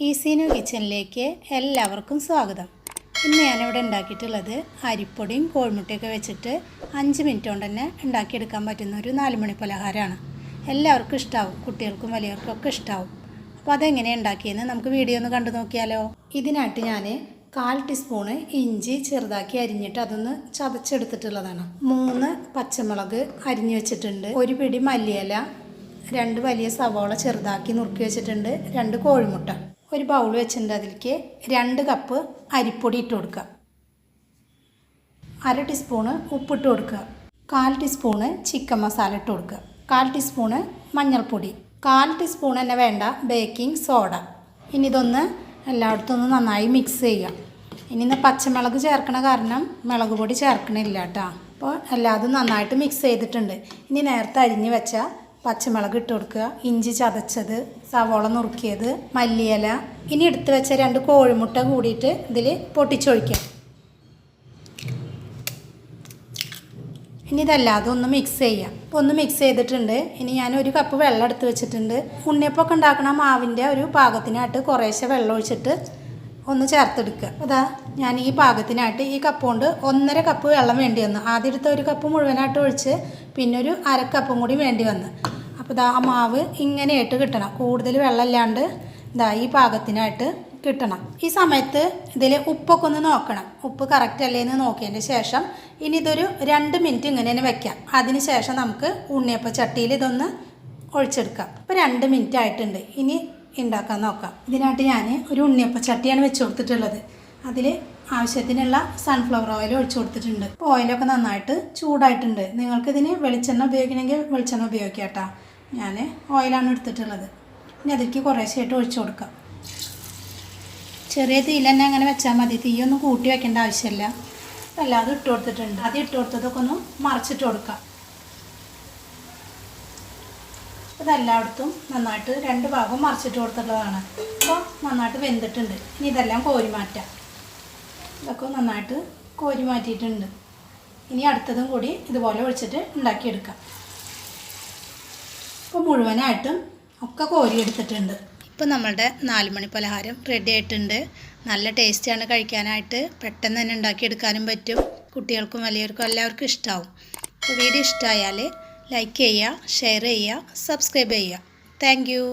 ഈസീനു കിച്ചണിലേക്ക് എല്ലാവർക്കും സ്വാഗതം. ഇന്ന് ഞാനിവിടെ ഉണ്ടാക്കിയിട്ടുള്ളത് അരിപ്പൊടിയും കോഴിമുട്ടയൊക്കെ വെച്ചിട്ട് 5 മിനിറ്റ് കൊണ്ട് തന്നെ ഉണ്ടാക്കിയെടുക്കാൻ പറ്റുന്ന ഒരു 4 മണി പലഹാരമാണ്. എല്ലാവർക്കും ഇഷ്ടമാവും, കുട്ടികൾക്കും വലിയവർക്കും ഒക്കെ ഇഷ്ടമാവും. അപ്പോൾ അതെങ്ങനെയാണ് ഉണ്ടാക്കിയെന്ന് നമുക്ക് വീഡിയോ ഒന്ന് കണ്ടു നോക്കിയാലോ. ഇതിനായിട്ട് ഞാൻ 1/4 ടീസ്പൂണ് ഇഞ്ചി ചെറുതാക്കി അരിഞ്ഞിട്ട് അതൊന്ന് ചതച്ചെടുത്തിട്ടുള്ളതാണ്. 3 പച്ചമുളക് അരിഞ്ഞു വെച്ചിട്ടുണ്ട്, ഒരു പിടി മല്ലിയില, 2 വലിയ സവാള ചെറുതാക്കി നുറുക്കി വെച്ചിട്ടുണ്ട്, 2 കോഴിമുട്ട, ഒരു ബൗൾ വെച്ചിട്ടുണ്ട്. അതിലേക്ക് 2 കപ്പ് അരിപ്പൊടി ഇട്ട് കൊടുക്കുക, 1/2 ടീസ്പൂണ് ഉപ്പിട്ട് കൊടുക്കുക, 1/4 ടീസ്പൂണ് ചിക്കൻ മസാല ഇട്ട് കൊടുക്കുക, 1/4 ടീസ്പൂണ് മഞ്ഞൾപ്പൊടി, 1/4 ടീസ്പൂൺ തന്നെ വേണ്ട ബേക്കിംഗ് സോഡ. ഇനി ഇതൊന്ന് എല്ലായിടത്തും ഒന്ന് നന്നായി മിക്സ് ചെയ്യുക. ഇനി പച്ചമുളക് ചേർക്കണ കാരണം മുളക് പൊടി ചേർക്കണില്ല കേട്ടോ. അപ്പോൾ എല്ലാതും നന്നായിട്ട് മിക്സ് ചെയ്തിട്ടുണ്ട്. ഇനി നേരത്തെ അരിഞ്ഞ് വെച്ച പച്ചമുളക് ഇട്ട് കൊടുക്കുക, ഇഞ്ചി ചതച്ചത്, സവോള നുറുക്കിയത്, മല്ലിയില, ഇനി എടുത്ത് വെച്ച 2 കോഴിമുട്ട കൂടിയിട്ട് ഇതിൽ പൊട്ടിച്ചൊഴിക്കുക. ഇനി ഇതല്ലാതെ ഒന്ന് മിക്സ് ചെയ്യാം. അപ്പോൾ ഒന്ന് മിക്സ് ചെയ്തിട്ടുണ്ട്. ഇനി ഞാൻ 1 കപ്പ് വെള്ളം എടുത്ത് വെച്ചിട്ടുണ്ട്. ഉണ്ണിയപ്പമൊക്കെ ഉണ്ടാക്കണ മാവിൻ്റെ ഒരു പാകത്തിനായിട്ട് കുറേശ്ശെ വെള്ളം ഒഴിച്ചിട്ട് ഒന്ന് ചേർത്തെടുക്കുക. അതാ ഞാൻ ഈ പാകത്തിനായിട്ട് ഈ കപ്പ് കൊണ്ട് 1.5 കപ്പ് വെള്ളം വേണ്ടി വന്നു. ആദ്യം എടുത്ത 1 കപ്പ് മുഴുവനായിട്ട് ഒഴിച്ച് പിന്നെ ഒരു 1/2 കപ്പും കൂടി വേണ്ടി വന്നു. അപ്പോൾ ഇതാ ആ മാവ് ഇങ്ങനെയായിട്ട് കിട്ടണം, കൂടുതൽ വെള്ളമില്ലാണ്ട് ഇതാ ഈ പാകത്തിനായിട്ട് കിട്ടണം. ഈ സമയത്ത് ഇതിൽ ഉപ്പൊക്കെ ഒന്ന് നോക്കണം, ഉപ്പ് കറക്റ്റ് അല്ലേന്ന് നോക്കിയതിന് ശേഷം ഇനി ഇതൊരു 2 മിനിറ്റ് ഇങ്ങനെ തന്നെ വെക്കാം. അതിന് ശേഷം നമുക്ക് ഉണ്ണിയപ്പ ചട്ടിയിൽ ഇതൊന്ന് ഒഴിച്ചെടുക്കാം. ഇപ്പോൾ 2 മിനിറ്റ് ആയിട്ടുണ്ട്. ഇനി ഉണ്ടാക്കാൻ നോക്കാം. ഇതിനായിട്ട് ഞാൻ ഒരു ഉണ്ണിയപ്പ ചട്ടിയാണ് വെച്ച് കൊടുത്തിട്ടുള്ളത്. അതിൽ ആവശ്യത്തിനുള്ള സൺഫ്ലവർ ഓയിൽ ഒഴിച്ചു കൊടുത്തിട്ടുണ്ട്. ഇപ്പോൾ ഓയിലൊക്കെ നന്നായിട്ട് ചൂടായിട്ടുണ്ട്. നിങ്ങൾക്കിതിന് വെളിച്ചെണ്ണ ഉപയോഗിക്കണമെങ്കിൽ വെളിച്ചെണ്ണ ഉപയോഗിക്കാം കേട്ടോ. ഞാൻ ഓയിലാണ് എടുത്തിട്ടുള്ളത്. ഇനി അതിലേക്ക് കുറേശ്ശായിട്ട് ഒഴിച്ചു കൊടുക്കാം. ചെറിയ തീയിൽ തന്നെ അങ്ങനെ വെച്ചാൽ മതി, തീയൊന്നും കൂട്ടി വെക്കേണ്ട ആവശ്യമില്ല. അല്ലാതെ ഇട്ട് കൊടുത്തിട്ടുണ്ട്. ആദ്യം ഇട്ട് കൊടുത്തതൊക്കെ ഒന്ന് മറിച്ചിട്ട് കൊടുക്കാം. ഇതെല്ലായിടത്തും നന്നായിട്ട് 2 ഭാഗവും മറിച്ചിട്ട് കൊടുത്തിട്ടുള്ളതാണ്. അപ്പോൾ നന്നായിട്ട് വെന്തിട്ടുണ്ട്. ഇനി ഇതെല്ലാം കോരി മാറ്റാം. ഇതൊക്കെ നന്നായിട്ട് കോരി മാറ്റിയിട്ടുണ്ട്. ഇനി അടുത്തതും കൂടി ഇതുപോലെ ഒഴിച്ചിട്ട് ഉണ്ടാക്കിയെടുക്കാം. ഇപ്പോൾ മുഴുവനായിട്ടും ഒക്കെ കോരി എടുത്തിട്ടുണ്ട്. ഇപ്പോൾ നമ്മളുടെ 4 മണി പലഹാരം റെഡി ആയിട്ടുണ്ട്. നല്ല ടേസ്റ്റിയാണ് കഴിക്കാനായിട്ട്, പെട്ടെന്ന് തന്നെ ഉണ്ടാക്കിയെടുക്കാനും പറ്റും. കുട്ടികൾക്കും വലിയവർക്കും എല്ലാവർക്കും ഇഷ്ടമാവും. അപ്പോൾ വീഡിയോ ഇഷ്ടമായാൽ ലൈക്ക് ചെയ്യുക, ഷെയർ ചെയ്യുക, സബ്സ്ക്രൈബ് ചെയ്യുക. Thank you.